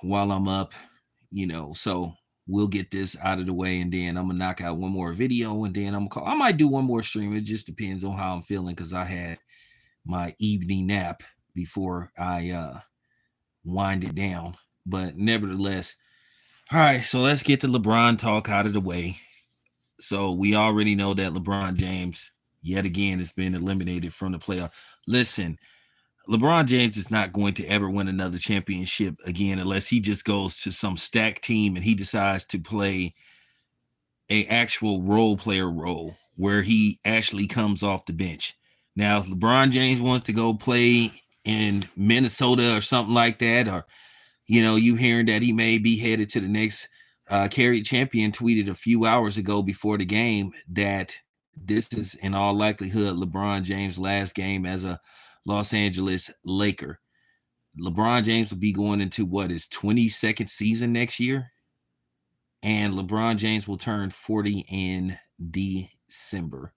while I'm up, so we'll get this out of the way, and then I'm gonna knock out one more video, and then I'm gonna call. I might do one more stream. It just depends on how I'm feeling because I had my evening nap before I wind it down. But nevertheless, all right. So let's get the LeBron talk out of the way. So we already know that LeBron James, yet again, has been eliminated from the playoff. Listen, LeBron James is not going to ever win another championship again unless he just goes to some stacked team and he decides to play a actual role player role where he actually comes off the bench. Now, if LeBron James wants to go play in Minnesota or something like that, or you hearing that he may be headed to the next Carry Champion tweeted a few hours ago before the game that this is in all likelihood LeBron James' last game as a Los Angeles Laker. LeBron James will be going into his 22nd season next year, and LeBron James will turn 40 in December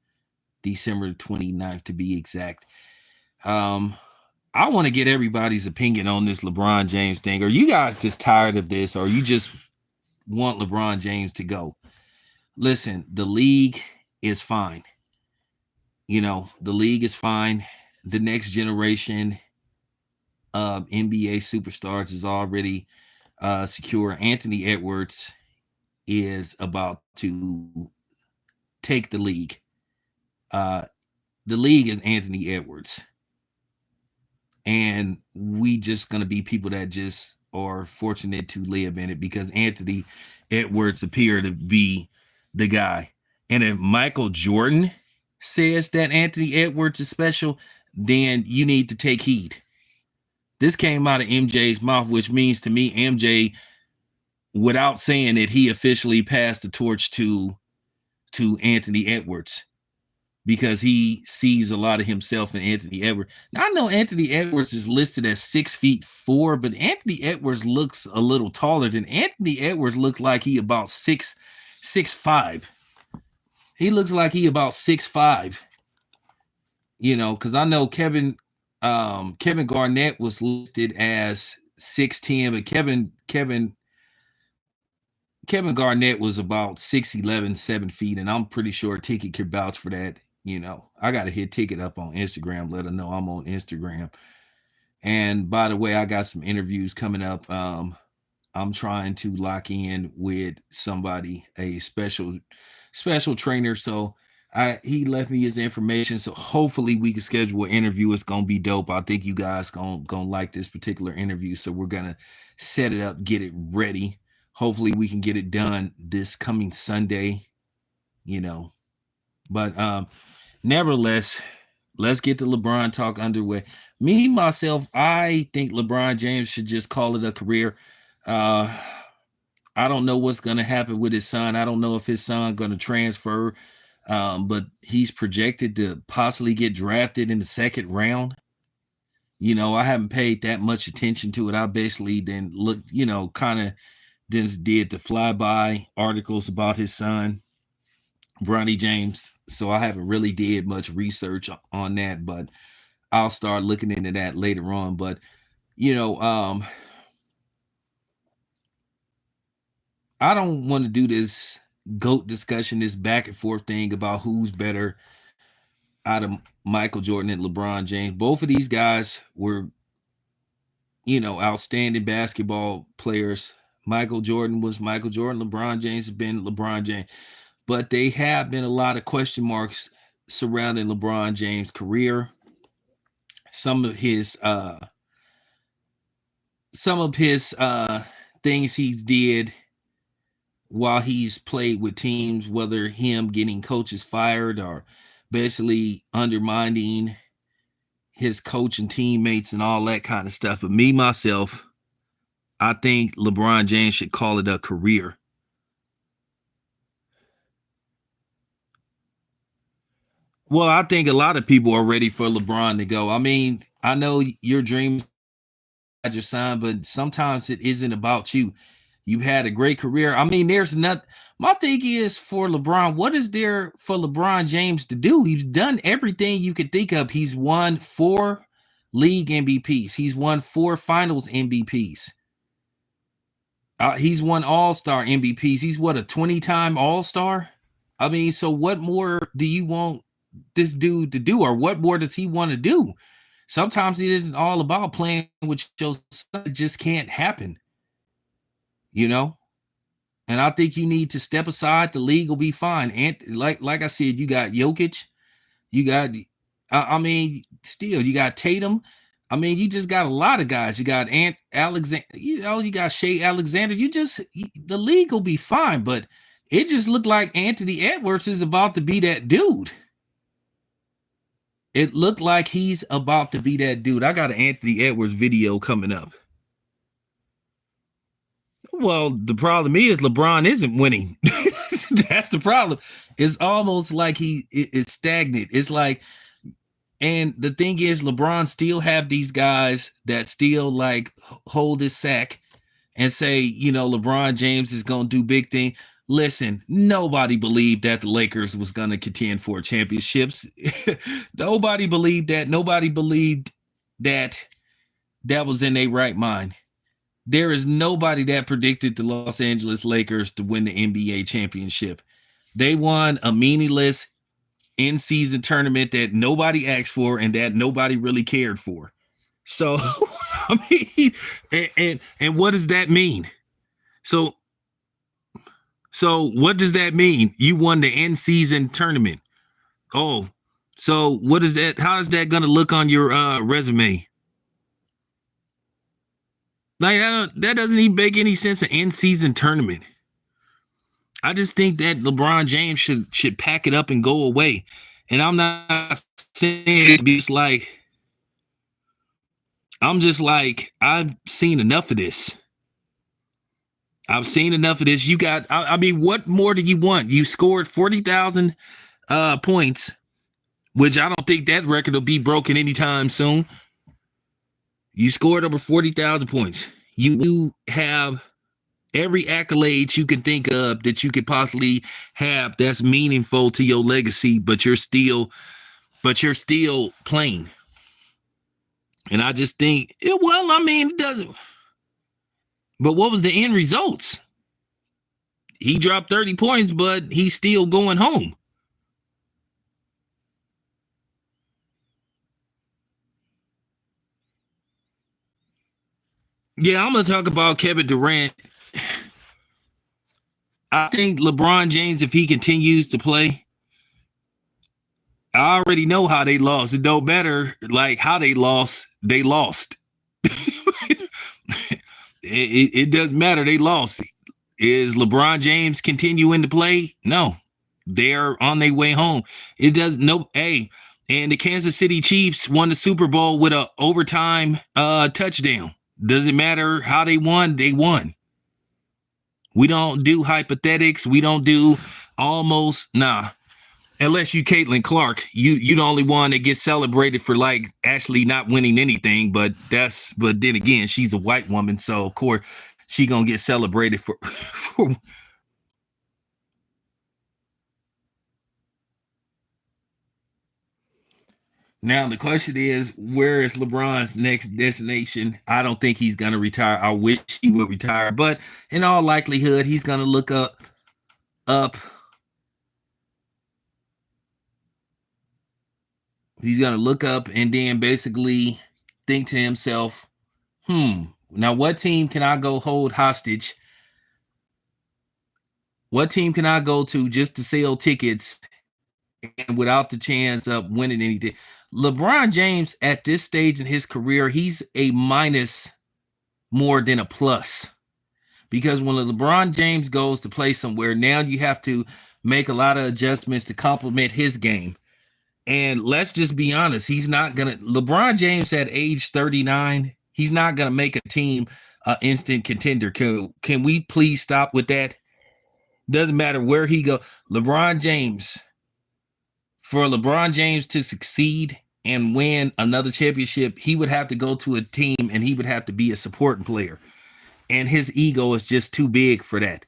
29th to be exact. I want to get everybody's opinion on this LeBron James thing. Are you guys just tired of this, or you just want LeBron James to go? Listen, the league is fine. The league is fine. The next generation of NBA superstars is already secure. Anthony Edwards is about to take the league. The league is Anthony Edwards. And we just going to be people that just are fortunate to live in it because Anthony Edwards appeared to be the guy. And if Michael Jordan says that Anthony Edwards is special, then you need to take heed. This came out of MJ's mouth, which means to me, MJ, without saying it, he officially passed the torch to Anthony Edwards because he sees a lot of himself in Anthony Edwards. Now, I know Anthony Edwards is listed as 6'4", but Anthony Edwards looks a little taller than Anthony Edwards looks like he about 6'5". He looks like he about 6'5". Because I know Kevin Garnett was listed as 6'10", but Kevin Garnett was about 6'11", 7 feet, and I'm pretty sure Ticket could vouch for that. I got to hit Ticket up on Instagram, let her know I'm on Instagram. And by the way, I got some interviews coming up. I'm trying to lock in with somebody, a special trainer. So he left me his information. So hopefully we can schedule an interview. It's gonna be dope. I think you guys gonna like this particular interview. So we're gonna set it up, get it ready. Hopefully we can get it done this coming Sunday. But nevertheless, let's get the LeBron talk underway. Me, myself, I think LeBron James should just call it a career. I don't know what's going to happen with his son. I don't know if his son going to transfer, but he's projected to possibly get drafted in the second round. I haven't paid that much attention to it. I basically then looked, kind of just did the flyby articles about his son, Bronny James. So I haven't really did much research on that, but I'll start looking into that later on. But, I don't want to do this GOAT discussion, this back and forth thing about who's better out of Michael Jordan and LeBron James. Both of these guys were, outstanding basketball players. Michael Jordan was Michael Jordan. LeBron James has been LeBron James. But they have been a lot of question marks surrounding LeBron James' career. Some of his things he's did while he's played with teams, whether him getting coaches fired or basically undermining his coach and teammates and all that kind of stuff. But me, myself, I think LeBron James should call it a career. Well, I think a lot of people are ready for LeBron to go. I mean, I know your dreams had your son, but sometimes it isn't about you. You've had a great career. I mean, there's not. My thing is for LeBron, what is there for LeBron James to do? He's done everything you could think of. He's won 4 league MVPs. He's won 4 finals MVPs. He's won All-Star MVPs. He's what, a 20-time All-Star? I mean, so what more do you want this dude to do, or what more does he want to do? Sometimes it isn't all about playing with your son. It just can't happen, you know? And I think you need to step aside. The league will be fine. And like I said, you got Jokic, you got, I mean, still you got Tatum. I mean, you just got a lot of guys. You got Ant Alexander, you got Shea Alexander. The league will be fine, but it just looked like Anthony Edwards is about to be that dude. It looked like he's about to be that dude. I got an Anthony Edwards video coming up. Well, the problem is LeBron isn't winning. That's the problem. It's almost like it's stagnant. It's like, and the thing is, LeBron still have these guys that still like hold his sack and say, LeBron James is going to do big thing. Listen, nobody believed that the Lakers was going to contend for championships. Nobody believed that. Nobody believed that was in their right mind. There is nobody that predicted the Los Angeles Lakers to win the NBA championship. They won a meaningless in-season tournament that nobody asked for and that nobody really cared for. So, I mean, and what does that mean? So what does that mean? You won the in-season tournament. Oh, so what is that? How is that going to look on your resume? Like that doesn't even make any sense. An in-season tournament. I just think that LeBron James should pack it up and go away. And I'm not saying it to be just like, I'm just like, I've seen enough of this. I've seen enough of this. You got, I mean, what more do you want? You scored 40,000 points, which I don't think that record will be broken anytime soon. You scored over 40,000 points. You have every accolade you can think of that you could possibly have that's meaningful to your legacy, but you're still playing. And I just think, it doesn't. But what was the end results? He dropped 30 points, but he's still going home. Yeah, I'm going to talk about Kevin Durant. I think LeBron James, if he continues to play, I already know how they lost. It don't matter like how they lost. They lost. It doesn't matter. They lost. Is LeBron James continuing to play? No. They're on their way home. It does no. Hey, and the Kansas City Chiefs won the Super Bowl with an overtime touchdown. Doesn't matter how they won. They won. We don't do hypothetics. We don't do almost. Nah. Unless you Caitlin Clark, you the only one that gets celebrated for like actually not winning anything. But then again, she's a white woman, so of course she gonna get celebrated for. Now the question is, where is LeBron's next destination? I don't think he's gonna retire. I wish he would retire, but in all likelihood, he's gonna look up. He's going to look up and then basically think to himself, now what team can I go hold hostage? What team can I go to just to sell tickets and without the chance of winning anything? LeBron James, at this stage in his career, he's a minus more than a plus. Because when LeBron James goes to play somewhere, now you have to make a lot of adjustments to complement his game. And let's just be honest, he's not going to, LeBron James at age 39, he's not going to make a team instant contender. Can we please stop with that? Doesn't matter where he go. LeBron James, for LeBron James to succeed and win another championship, he would have to go to a team and he would have to be a supporting player. And his ego is just too big for that.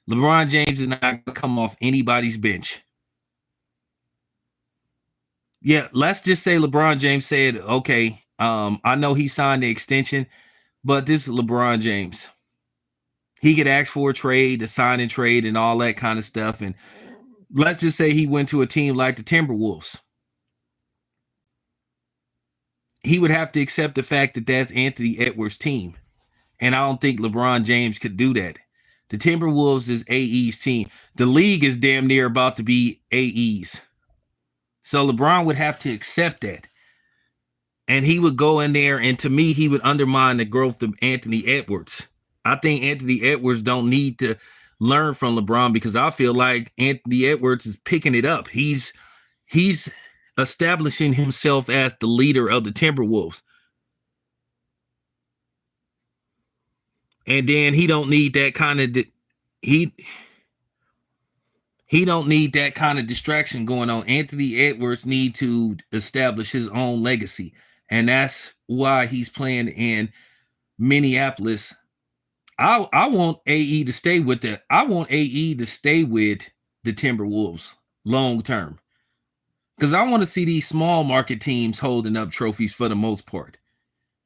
LeBron James is not going to come off anybody's bench. Yeah, let's just say LeBron James said, okay, I know he signed the extension, but this is LeBron James. he could ask for a trade, a sign and trade, and all that kind of stuff. And let's just say he went to a team like the Timberwolves. He would have to accept the fact that that's Anthony Edwards' team. And I don't think LeBron James could do that. The Timberwolves is AE's team. The league is damn near about to be AE's. So LeBron would have to accept that. And he would go in there, and to me, he would undermine the growth of Anthony Edwards. I think Anthony Edwards don't need to learn from LeBron because I feel like Anthony Edwards is picking it up. He's establishing himself as the leader of the Timberwolves. And then he don't need that kind of he don't need that kind of distraction going on. Anthony Edwards need to establish his own legacy. And that's why he's playing in Minneapolis. I want AE to stay with that. I want AE to stay with the Timberwolves long term. Because I want to see these small market teams holding up trophies for the most part.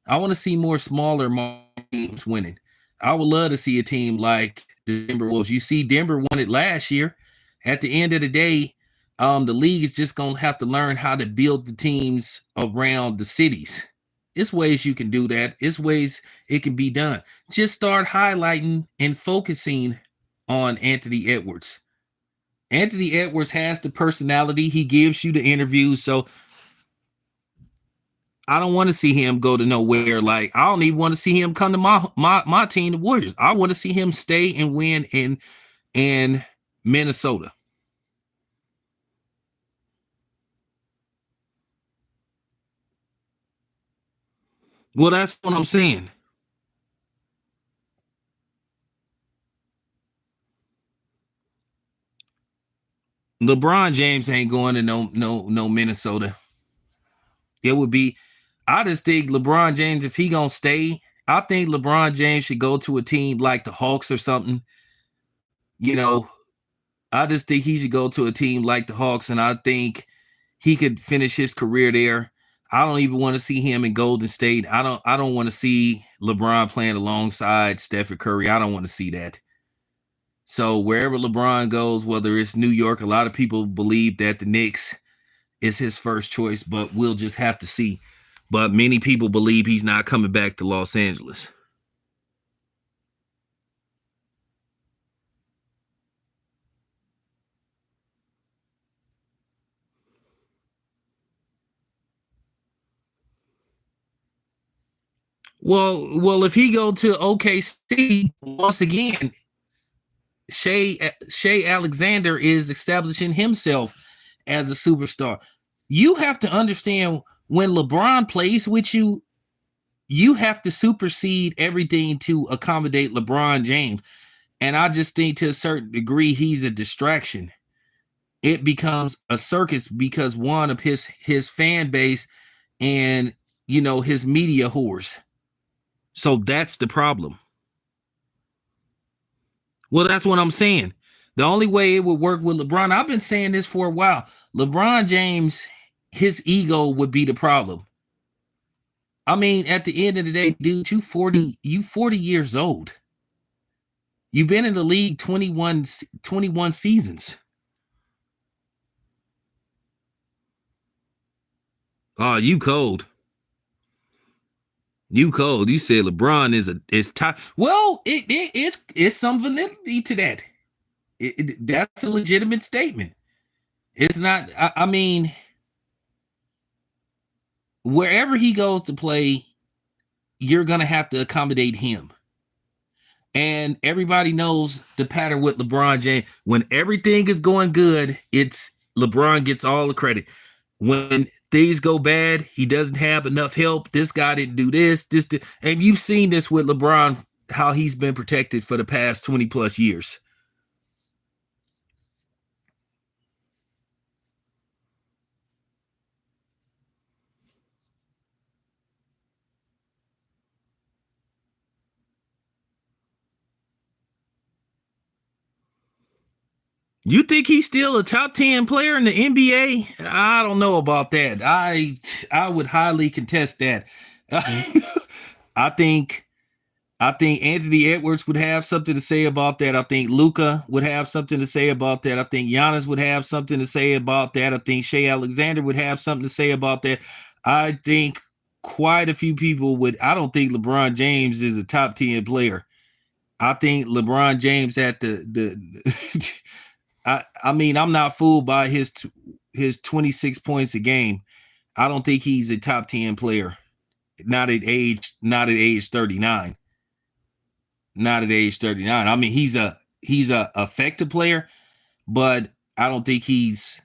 I want to see more smaller market teams winning. I would love to see a team like the Timberwolves. You see, Denver won it last year. At the end of the day, the league is just going to have to learn how to build the teams around the cities. It's ways you can do that. It's ways it can be done. Just start highlighting and focusing on Anthony Edwards. Anthony Edwards has the personality. He gives you the interviews. So I don't want to see him go to nowhere. Like, I don't even want to see him come to my team, the Warriors. I want to see him stay and win in Minnesota. Well, that's what I'm saying. LeBron James ain't going to no Minnesota. It would be, I just think LeBron James, if he gonna stay, I think LeBron James should go to a team like the Hawks or something. You know, I just think he should go to a team like the Hawks, and I think he could finish his career there. I don't even want to see him in Golden State. I don't want to see LeBron playing alongside Stephen Curry. I don't want to see that. So wherever LeBron goes, whether it's New York, a lot of people believe that the Knicks is his first choice, but we'll just have to see. But many people believe he's not coming back to Los Angeles. Well, if he go to OKC once again, Shea Alexander is establishing himself as a superstar. You have to understand when LeBron plays with you, you have to supersede everything to accommodate LeBron James. And I just think to a certain degree, he's a distraction. It becomes a circus because one of his fan base and his media whores. So that's the problem. Well, that's what I'm saying. The only way it would work with LeBron, I've been saying this for a while. LeBron James, his ego would be the problem. I mean, at the end of the day, dude, you 40 years old. You've been in the league 21 seasons. Oh, you cold. You cold. You said LeBron is top. Well, it's some validity to that. That's a legitimate statement. It's not. I mean, wherever he goes to play, you're gonna have to accommodate him. And everybody knows the pattern with LeBron James. When everything is going good, it's LeBron gets all the credit. When things go bad, he doesn't have enough help. This guy didn't do this. And you've seen this with LeBron, how he's been protected for the past 20 plus years. You think he's still a top 10 player in the NBA? I don't know about that. I would highly contest that. I think I think Anthony Edwards would have something to say about that. I think Luca would have something to say about that. I think Giannis would have something to say about that. I think Shea Alexander would have something to say about that. I think quite a few people would. I don't think LeBron James is a top 10 player. I think LeBron James at the I mean, I'm not fooled by his 26 points a game. I don't think he's a top 10 player. Not at age 39. Not at age 39. I mean, he's a effective player, but I don't think he's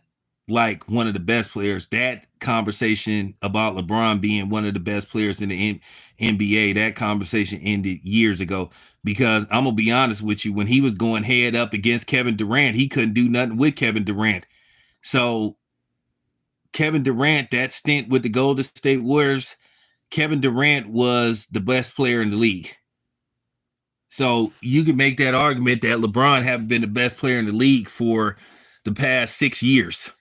like one of the best players. That conversation about LeBron being one of the best players in the NBA, that conversation ended years ago. Because I'm gonna be honest with you, when he was going head up against Kevin Durant, he couldn't do nothing with Kevin Durant. So Kevin Durant, that stint with the Golden State Warriors, Kevin Durant was the best player in the league. So you can make that argument that LeBron haven't been the best player in the league for the past 6 years.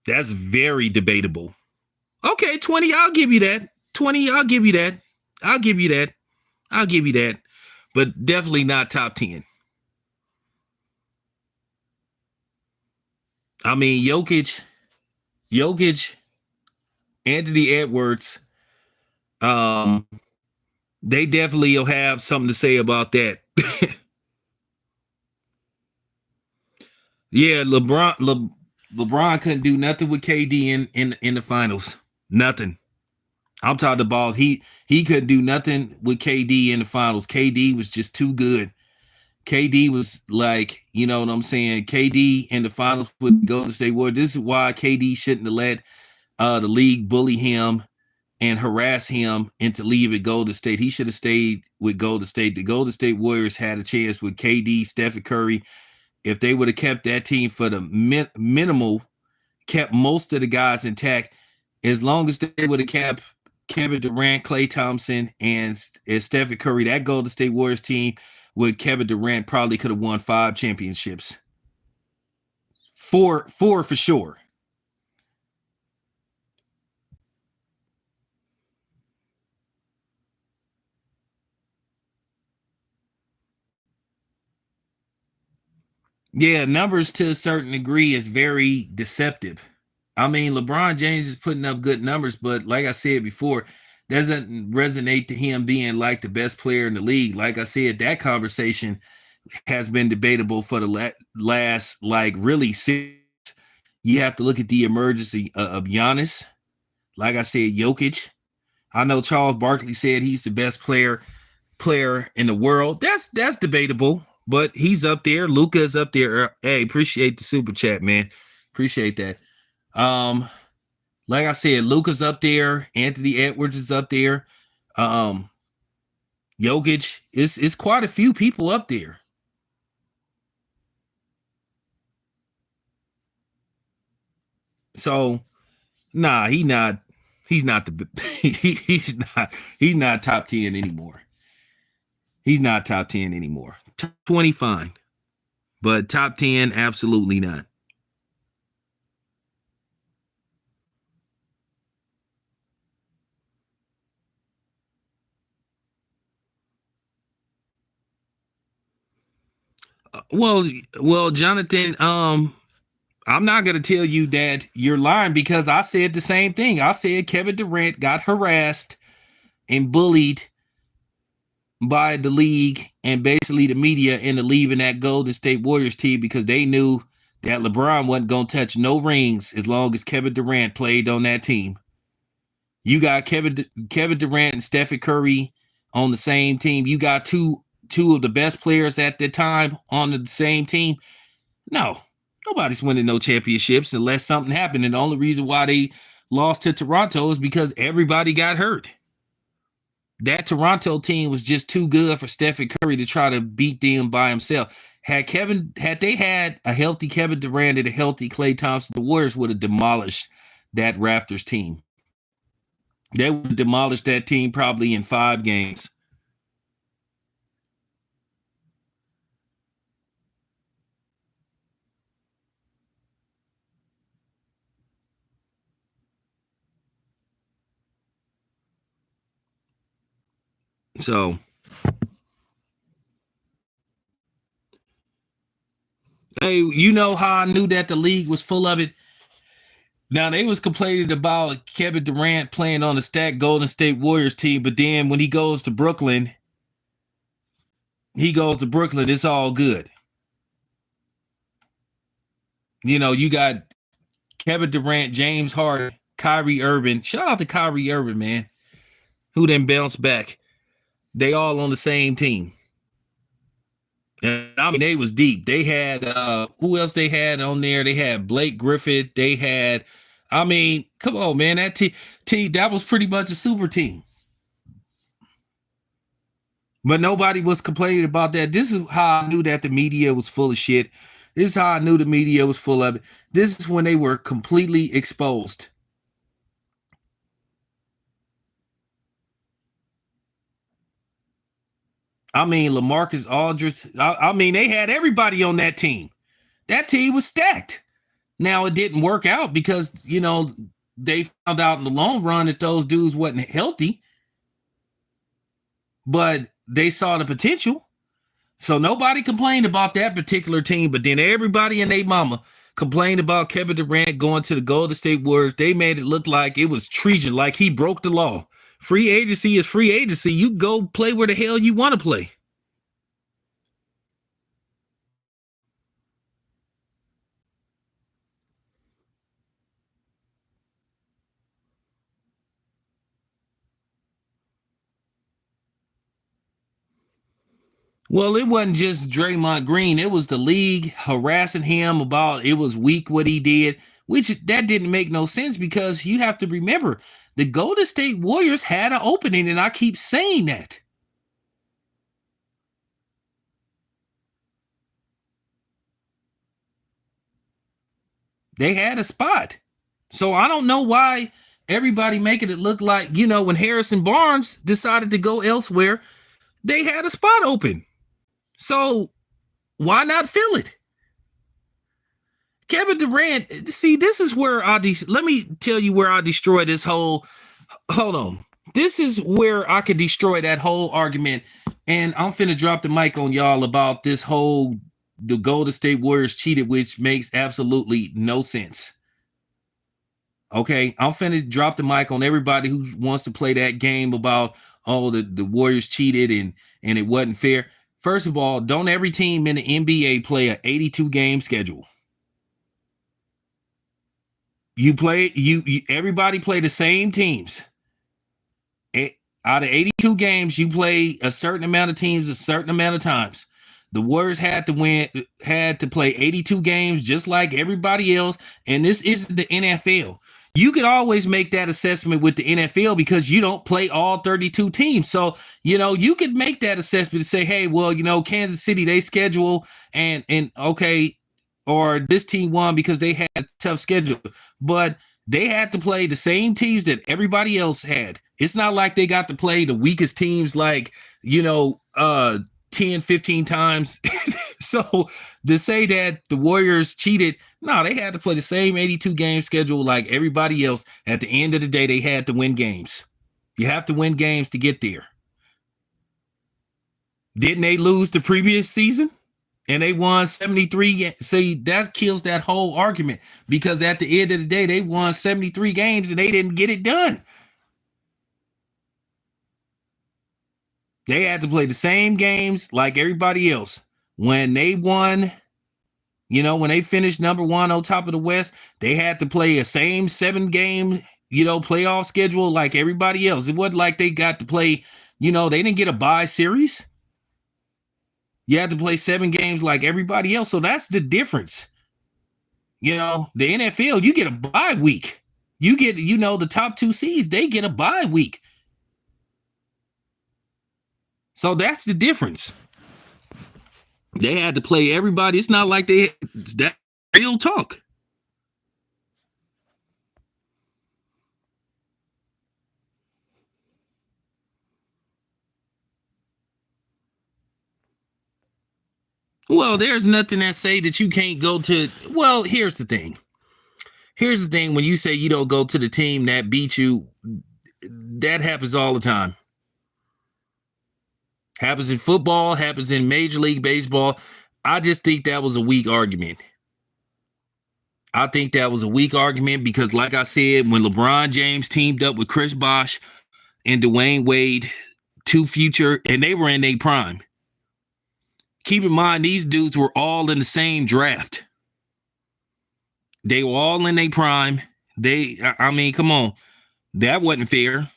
That's very debatable. Okay, 20, I'll give you that. 20, I'll give you that. I'll give you that. I'll give you that. But definitely not top 10. I mean, Jokic, Anthony Edwards, um, they definitely will have something to say about that. Yeah, LeBron couldn't do nothing with KD in the finals. Nothing. I'm talking about he couldn't do nothing with KD in the finals. KD was just too good. KD was like, you know what I'm saying? KD in the finals with Golden State Warriors. This is why KD shouldn't have let the league bully him and harass him into leaving Golden State. He should have stayed with Golden State. The Golden State Warriors had a chance with KD, Stephen Curry. If they would have kept that team for the minimal, kept most of the guys intact, as long as they would have kept Kevin Durant, Klay Thompson, and Stephen Curry, that Golden State Warriors team with Kevin Durant probably could have won 5 championships. Four for sure. Yeah, numbers to a certain degree is very deceptive. I mean, LeBron James is putting up good numbers, but like I said before, doesn't resonate to him being like the best player in the league. Like I said, that conversation has been debatable for the last, like, really six. You have to look at the emergence of Giannis. Like I said, Jokic. I know Charles Barkley said he's the best player in the world. That's debatable, but he's up there. Luka's up there. Hey, appreciate the super chat, man. Appreciate that. Um, like I said, Luka's up there. Anthony Edwards is up there. Um, Jokic is quite a few people up there. So nah, he's not the he's not top 10 anymore. He's not top 10 anymore. Top 20 fine, but top 10 absolutely not. Well, Jonathan, I'm not going to tell you that you're lying because I said the same thing. I said Kevin Durant got harassed and bullied by the league and basically the media into leaving that Golden State Warriors team because they knew that LeBron wasn't going to touch no rings as long as Kevin Durant played on that team. You got Kevin Durant and Stephen Curry on the same team. You got two of the best players at the time on the same team. No, nobody's winning no championships unless something happened. And the only reason why they lost to Toronto is because everybody got hurt. That Toronto team was just too good for Stephen Curry to try to beat them by himself. Had they had a healthy Kevin Durant and a healthy Klay Thompson, the Warriors would have demolished that Raptors team. They would have demolished that team probably in 5 games. So Hey, you know how I knew that the league was full of it? Now they was complaining about Kevin Durant playing on the stacked Golden State Warriors team, but then when he goes to Brooklyn, it's all good. You know, you got Kevin Durant, James Harden, Kyrie Irving. Shout out to Kyrie Irving, man, who then bounced back. They all on the same team. And I mean, they was deep. They had who else they had on there? They had Blake Griffith. They had, I mean, come on, man. That was pretty much a super team. But nobody was complaining about that. This is how I knew that the media was full of shit. This is how I knew the media was full of it. This is when they were completely exposed. I mean, LaMarcus Aldridge. I mean, they had everybody on that team. That team was stacked. Now it didn't work out because they found out in the long run that those dudes wasn't healthy, but they saw the potential. So nobody complained about that particular team, but then everybody and their mama complained about Kevin Durant going to the Golden State Warriors. They made it look like it was treason, like he broke the law. Free agency is free agency. You go play where the hell you want to play. Well, it wasn't just Draymond Green. It was the league harassing him about it was weak what he did, which that didn't make no sense because you have to remember the Golden State Warriors had an opening, and I keep saying that. They had a spot. So I don't know why everybody making it look like, when Harrison Barnes decided to go elsewhere, they had a spot open. So why not fill it? Kevin Durant, see, this is where let me tell you where I destroy this whole, hold on. This is where I could destroy that whole argument. And I'm finna drop the mic on y'all about this whole, the Golden State Warriors cheated, which makes absolutely no sense. Okay, I'm finna drop the mic on everybody who wants to play that game about the Warriors cheated and it wasn't fair. First of all, don't every team in the NBA play a 82 game schedule? Everybody play the same teams. Out of 82 games, you play a certain amount of teams a certain amount of times. The Warriors had to play 82 games just like everybody else, and this isn't the NFL. You could always make that assessment with the NFL because you don't play all 32 teams. So, you could make that assessment and say, hey, well, Kansas City, they schedule and okay, or this team won because they had a tough schedule. But they had to play the same teams that everybody else had. It's not like they got to play the weakest teams like, 10, 15 times. So to say that the Warriors cheated, no, they had to play the same 82 game schedule like everybody else. At the end of the day, they had to win games. You have to win games to get there. Didn't they lose the previous season? And they won 73. See, that kills that whole argument because at the end of the day, they won 73 games and they didn't get it done. They had to play the same games like everybody else. When they won, when they finished number one on top of the West, they had to play a same 7 game, playoff schedule like everybody else. It wasn't like they got to play, they didn't get a bye series. You had to play 7 games like everybody else. So that's the difference. The NFL, you get a bye week. You get, the top 2 seeds, they get a bye week. So that's the difference. They had to play everybody. It's not like that real talk. Well, there's nothing that say that you can't go to. Well, here's the thing. When you say you don't go to the team that beat you, that happens all the time. Happens in football, happens in Major League Baseball. I just think that was a weak argument. I think that was a weak argument because, like I said, when LeBron James teamed up with Chris Bosh and Dwayne Wade, two future, and they were in their prime. Keep in mind, these dudes were all in the same draft. They were all in their prime. I mean, come on. That wasn't fair.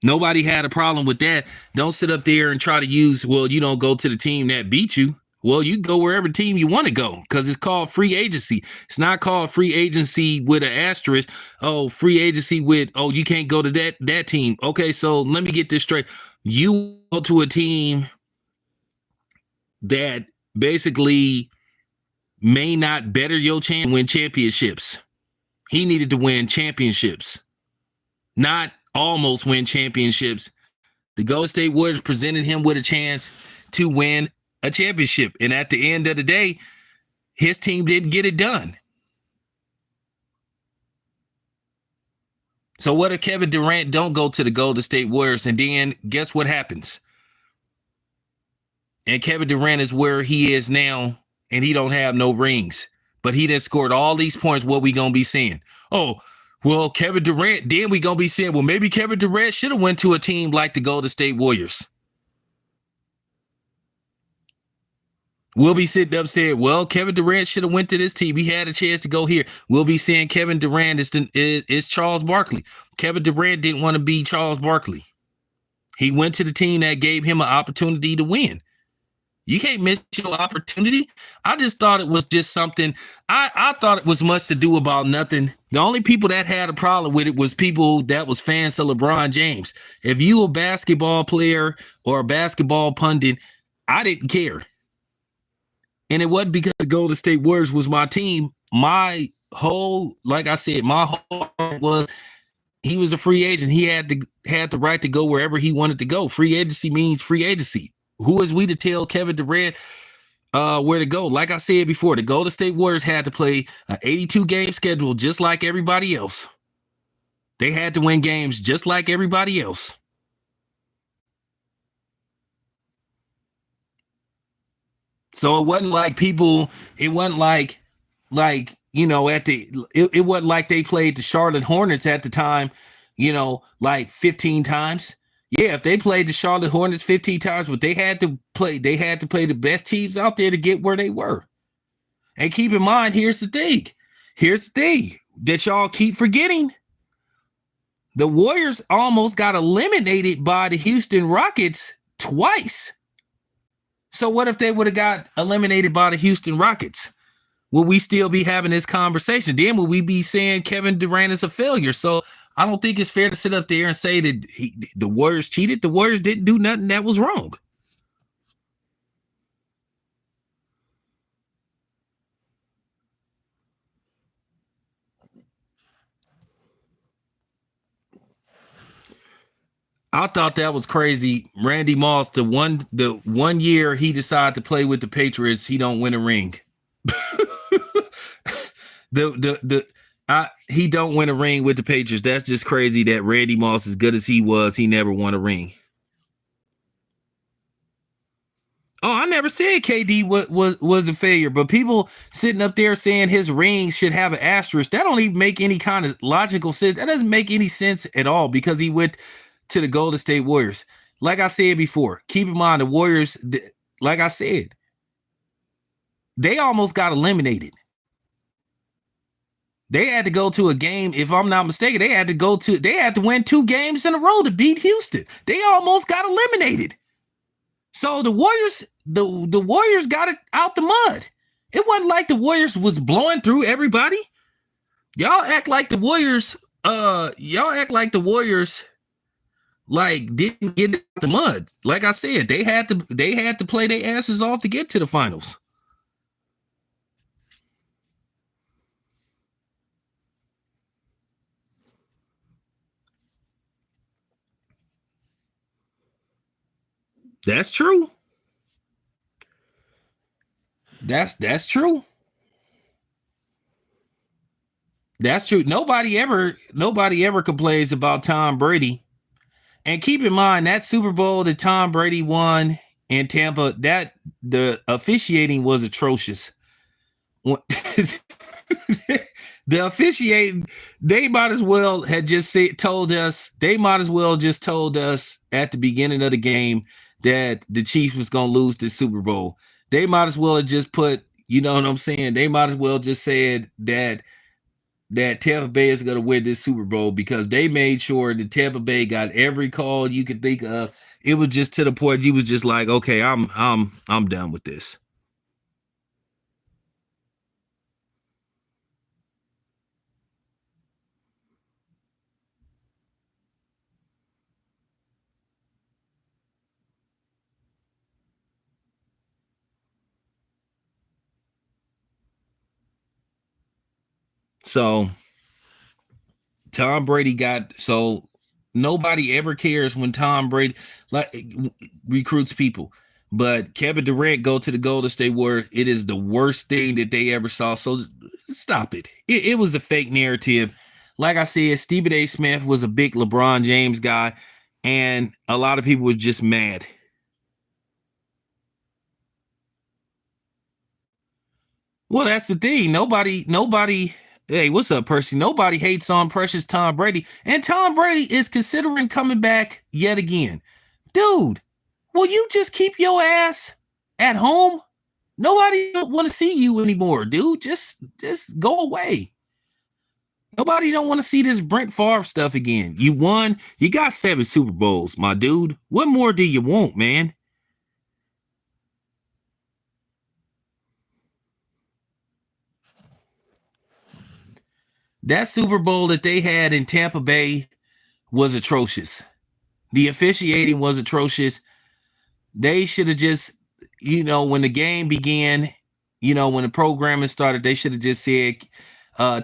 Nobody had a problem with that. Don't sit up there and try to use, well, you don't go to the team that beat you. Well, you go wherever team you want to go because it's called free agency. It's not called free agency with an asterisk. Oh, free agency with, oh, you can't go to that team. Okay, so let me get this straight. You go to a team that basically may not better your chance to win championships. He needed to win championships, not almost win championships. The Golden State Warriors presented him with a chance to win a championship. And at the end of the day, his team didn't get it done. So what if Kevin Durant don't go to the Golden State Warriors, and then guess what happens? And Kevin Durant is where he is now, and he don't have no rings. But he done scored all these points. What we gonna be saying? Oh, well, Kevin Durant, then we gonna be saying, well, maybe Kevin Durant should have went to a team like the Golden State Warriors. We'll be sitting up saying, well, Kevin Durant should have went to this team. He had a chance to go here. We'll be saying Kevin Durant is Charles Barkley. Kevin Durant didn't want to be Charles Barkley. He went to the team that gave him an opportunity to win. You can't miss your opportunity. I just thought it was just something. I thought it was much to do about nothing. The only people that had a problem with it was people that was fans of LeBron James. If you a basketball player or a basketball pundit, I didn't care. And it wasn't because the Golden State Warriors was my team. My whole, like I said, my whole was he was a free agent. He had the right to go wherever he wanted to go. Free agency means free agency. Who is we to tell Kevin Durant where to go? Like I said before, the Golden State Warriors had to play an 82-game schedule just like everybody else. They had to win games just like everybody else. So it wasn't like it wasn't like, it wasn't like they played the Charlotte Hornets at the time, like 15 times. Yeah, if they played the Charlotte Hornets 15 times, but they had to play the best teams out there to get where they were. And keep in mind, here's the thing that y'all keep forgetting. The Warriors almost got eliminated by the Houston Rockets twice. So what if they would have got eliminated by the Houston Rockets? Will we still be having this conversation? Then will we be saying Kevin Durant is a failure? So I don't think it's fair to sit up there and say that the Warriors cheated. The Warriors didn't do nothing that was wrong. I thought that was crazy. Randy Moss, the one year he decided to play with the Patriots, he don't win a ring. He don't win a ring with the Patriots. That's just crazy that Randy Moss, as good as he was, he never won a ring. Oh, I never said KD was a failure, but people sitting up there saying his ring should have an asterisk. That don't even make any kind of logical sense. That doesn't make any sense at all because he went to the Golden State Warriors. Like I said before, keep in mind the Warriors, like I said, they almost got eliminated. They had to go to a game, if I'm not mistaken, they had to win 2 games in a row to beat Houston. They almost got eliminated. So the Warriors got it out the mud. It wasn't like the Warriors was blowing through everybody. Y'all act like the Warriors like didn't get out the mud. Like I said, they had to play their asses off to get to the finals. That's true. That's true. That's true. Nobody ever complains about Tom Brady. And keep in mind that Super Bowl that Tom Brady won in Tampa, that the officiating was atrocious. The officiating, they might as well had just told us, they might as well just told us at the beginning of the game that the Chiefs was going to lose the Super Bowl. They might as well have just put, you know what I'm saying? They might as well just said that Tampa Bay is going to win this Super Bowl, because they made sure that Tampa Bay got every call you could think of. It was just to the point you was just like, okay, I'm done with this. So Tom Brady got, so nobody ever cares when Tom Brady like recruits people. But Kevin Durant go to the Golden State Warriors. It is the worst thing that they ever saw. So stop it. It was a fake narrative. Like I said, Stephen A. Smith was a big LeBron James guy, and a lot of people were just mad. Well, that's the thing. Nobody. Hey, what's up, Percy? Nobody hates on precious Tom Brady, and Tom Brady is considering coming back yet again. Dude, will you just keep your ass at home? Nobody don't want to see you anymore, dude. Just go away. Nobody don't want to see this Brent Favre stuff again. You won. You got 7 Super Bowls, my dude. What more do you want, man? That Super Bowl that they had in Tampa Bay was atrocious. The officiating was atrocious. They should have just, when the game began, when the programming started, they should have just said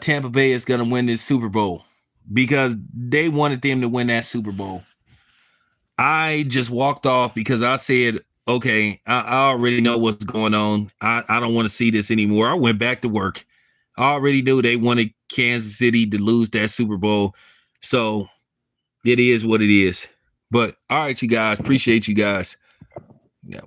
Tampa Bay is going to win this Super Bowl, because they wanted them to win that Super Bowl. I just walked off because I said, okay, I already know what's going on. I don't want to see this anymore. I went back to work. I already knew they wanted Kansas City to lose that Super Bowl. So it is what it is. But all right, you guys, appreciate you guys. Yeah.